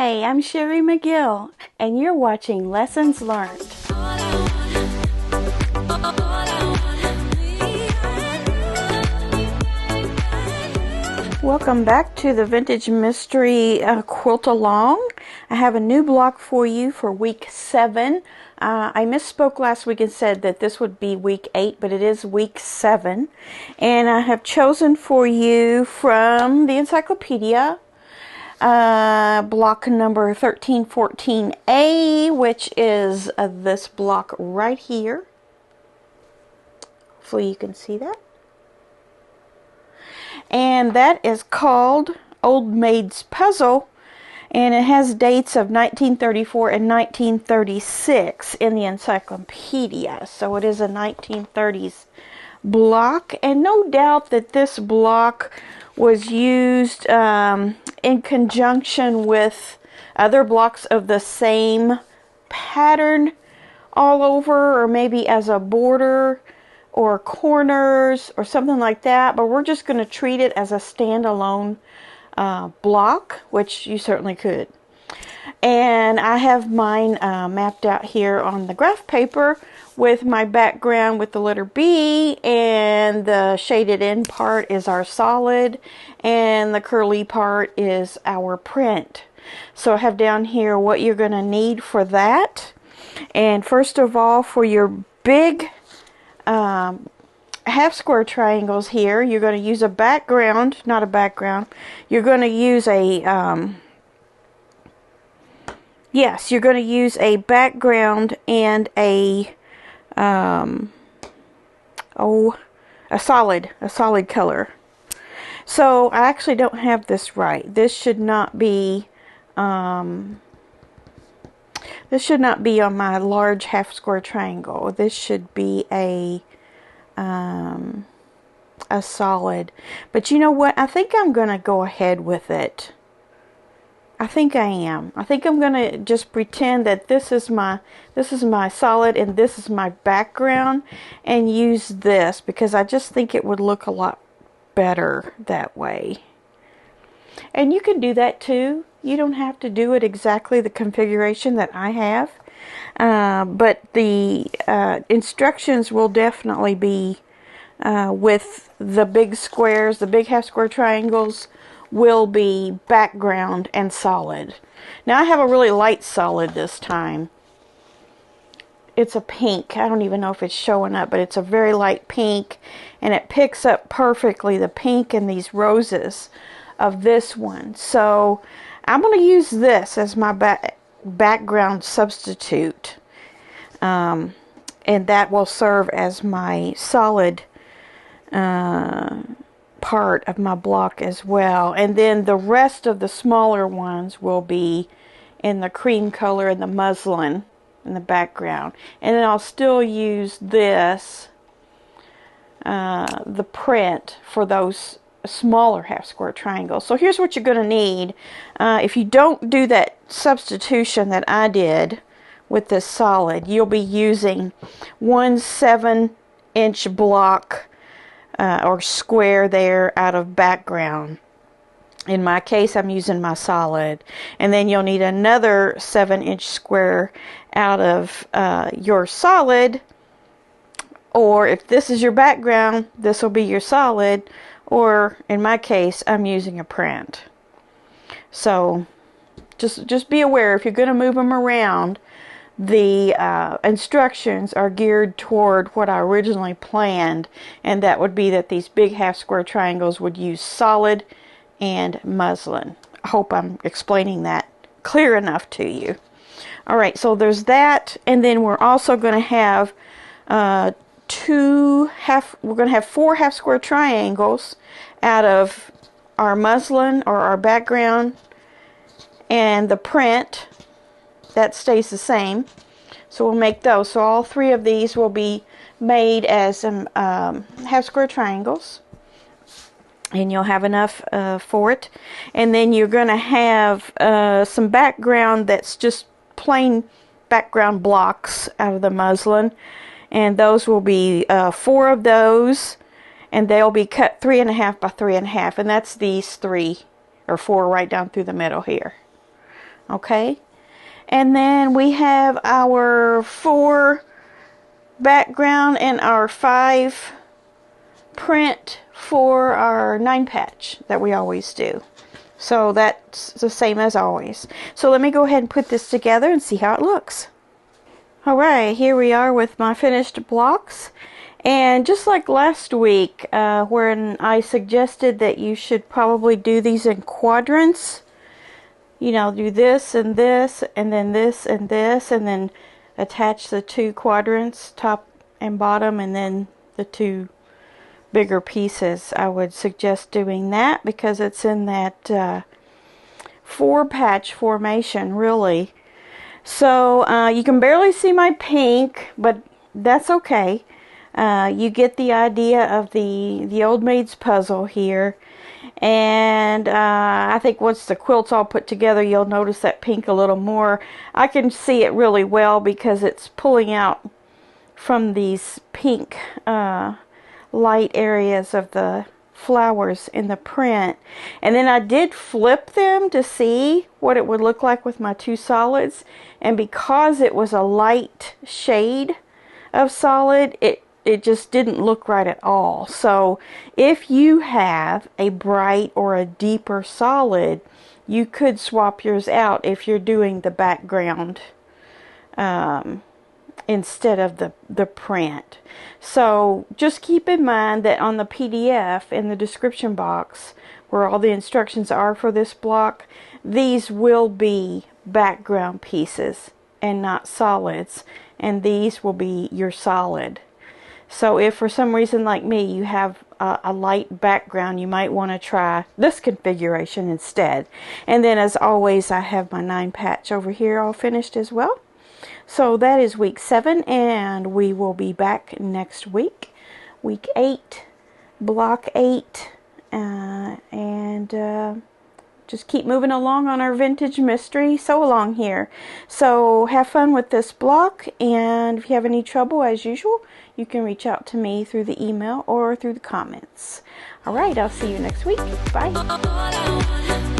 Hi, I'm Sherry McGill, and you're watching Lessons Learned. Welcome back to the Vintage Mystery Quilt Along. I have a new block for you for week 7. I misspoke last week and said that this would be week 8, but it is week 7. And I have chosen for you from the encyclopedia block number 1314A, which is this block right here. Hopefully you can see that. And that is called Old Maid's Puzzle, and it has dates of 1934 and 1936 in the encyclopedia. So it is a 1930s block, and no doubt that this block was used in conjunction with other blocks of the same pattern all over, or maybe as a border or corners or something like that, but we're just going to treat it as a standalone block, which you certainly could. And I have mine mapped out here on the graph paper with my background with the letter B, and the shaded in part is our solid, and the curly part is our print. So I have down here what you're going to need for that. And first of all, for your big half square triangles here, you're going to use a background, not a background, you're going to use a yes, you're going to use a background and a solid color. So I actually don't have this right. This should not be on my large half square triangle. This should be a solid. But you know what? I think I'm going to go ahead with it. I think I am. I think I'm going to just pretend that this is my solid and this is my background, and use this because I just think it would look a lot better that way. And you can do that too. You don't have to do it exactly the configuration that I have. But the instructions will definitely be with the big squares, the big half square triangles will be background and solid. Now I have a really light solid this time. It's a pink. I don't even know if it's showing up, but it's a very light pink, and it picks up perfectly the pink and these roses of this one. So I'm going to use this as my background substitute, and that will serve as my solid part of my block as well. And then the rest of the smaller ones will be in the cream color and the muslin in the background. And then I'll still use this, the print, for those smaller half square triangles. So here's what you're going to need. If you don't do that substitution that I did with this solid, you'll be using 1 7-inch block or square there out of background. In my case, I'm using my solid. And then you'll need another 7-inch square out of your solid, or if this is your background, this will be your solid, or in my case, I'm using a print. So just be aware, if you're going to move them around, the instructions are geared toward what I originally planned, and that would be that these big half square triangles would use solid and muslin. I hope I'm explaining that clear enough to you. Alright, so there's that, and then we're also going to have we're going to have 4 half square triangles out of our muslin or our background, and the print that stays the same. So we'll make those. So all 3 of these will be made as half square triangles, and you'll have enough for it. And then you're going to have some background that's just plain background blocks out of the muslin, and those will be 4 of those, and they'll be cut 3.5 by 3.5, and that's these 3 or 4 right down through the middle here. Okay, and then we have our 4 background and our 5 print for our 9 patch that we always do. So that's the same as always. So let me go ahead and put this together and see how it looks. Alright, here we are with my finished blocks. And just like last week, when I suggested that you should probably do these in quadrants, you know, do this, and then this, and this, and then attach the 2 quadrants, top and bottom, and then the 2 bigger pieces. I would suggest doing that because it's in that 4 patch formation, really. So you can barely see my pink, but that's okay. You get the idea of the old maid's puzzle here. And I think once the quilt's all put together, you'll notice that pink a little more. I can see it really well because it's pulling out from these pink light areas of the flowers in the print. And then I did flip them to see what it would look like with my 2 solids. And because it was a light shade of solid, it just didn't look right at all. So if you have a bright or a deeper solid, you could swap yours out if you're doing the background instead of the print. So just keep in mind that on the PDF in the description box where all the instructions are for this block, these will be background pieces and not solids, and these will be your solid. So if for some reason like me you have a light background, you might want to try this configuration instead. And then as always, I have my 9 patch over here all finished as well. So that is week 7, and we will be back next week. Week 8, block 8, and just keep moving along on our vintage mystery sew along here. So have fun with this block, and if you have any trouble, as usual, you can reach out to me through the email or through the comments. Alright, I'll see you next week. Bye.